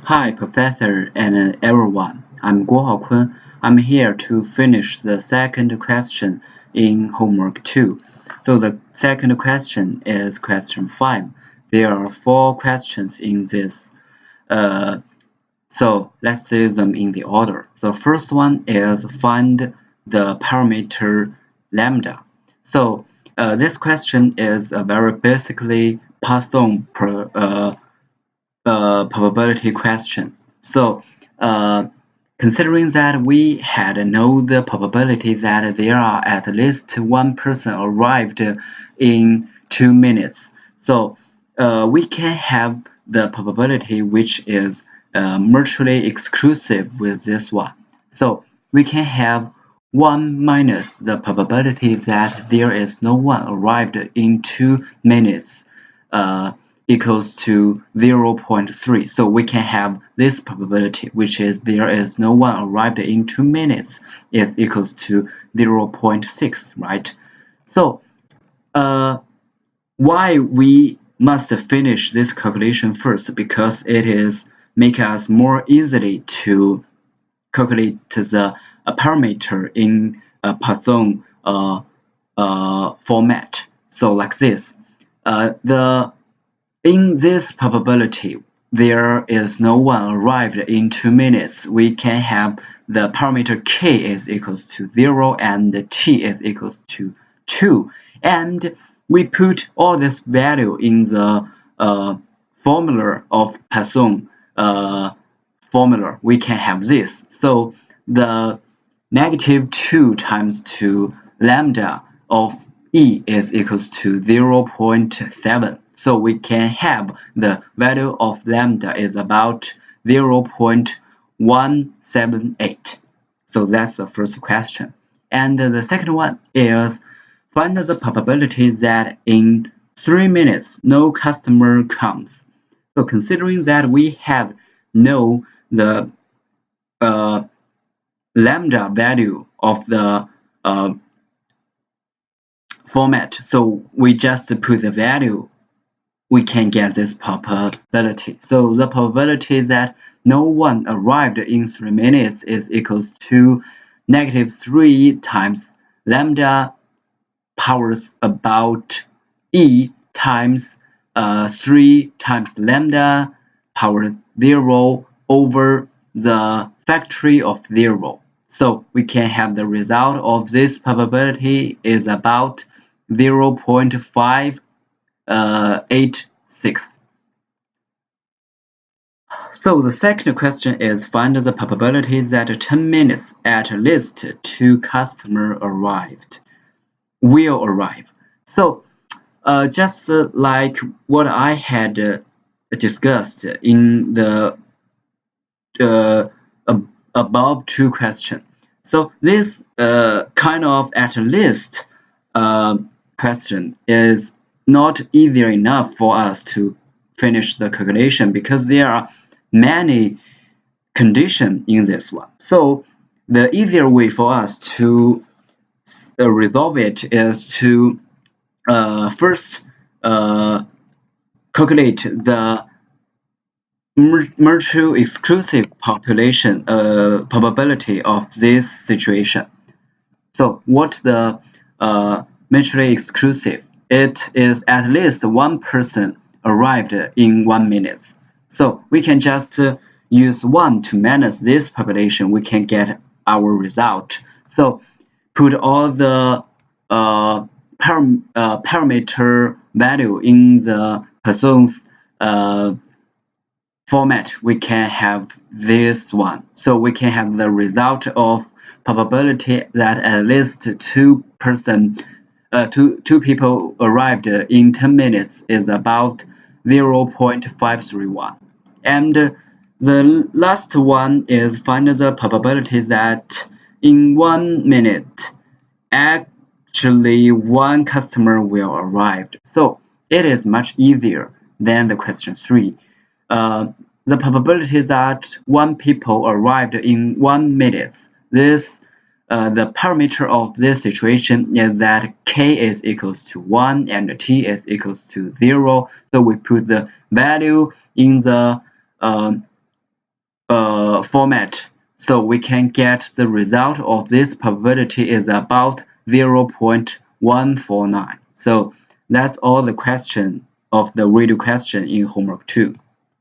Hi, Professor and everyone. I'm Guo Haokun. I'm here to finish the second question in homework 2. So the second question is question 5. There are 4 questions in this. So let's see them in the order. The first one is find the parameter lambda. So this question is a very basically Python probability question. So, considering that we had know the probability that there are at least one person arrived in 2 minutes, so we can have the probability which is mutually exclusive with this one. So we can have 1 minus the probability that there is no one arrived in 2 minutes. Equals to 0.3. So we can have this probability, which is there is no one arrived in 2 minutes, is equals to 0.6, right? So why we must finish this calculation first? Because it is make us more easily to calculate the parameter in a Python format. So like this, in this probability, there is no one arrived in 2 minutes. We can have the parameter k is equals to 0 and t is equals to 2. And we put all this value in the formula of Python formula. We can have this. So the negative 2 times 2 lambda of E is equals to 0.7. So we can have the value of lambda is about 0.178. So that's the first question. And the second one is find the probability that in 3 minutes no customer comes. So considering that we have know the lambda value of the format, so we just put the value, we can get this probability. So the probability that no one arrived in 3 minutes is equals to negative 3 times lambda powers about E times 3 times lambda power 0 over the factory of 0. So we can have the result of this probability is about 0.586. So the second question is find the probability that 10 minutes at least 2 customers will arrive. So just like what I had discussed in the above 2 questions. So this kind of at least question is not easy enough for us to finish the calculation because there are many conditions in this one. So the easier way for us to resolve it is to first calculate the mutually exclusive population probability of this situation. So what the mutually exclusive? It is at least one person arrived in 1 minute. So we can just use 1 to minus this population. We can get our result. So put all the parameter value in the Python's format, we can have this one. So we can have the result of probability that at least two people arrived in 10 minutes is about 0.531. And the last one is find the probability that in 1 minute actually one customer will arrive. So it is much easier than the question 3. The probability that 1 people arrived in 1 minute. This the parameter of this situation is that k is equals to 1 and t is equals to 0. So we put the value in the format. So we can get the result of this probability is about 0.149. So that's all the question of the radio question in homework 2.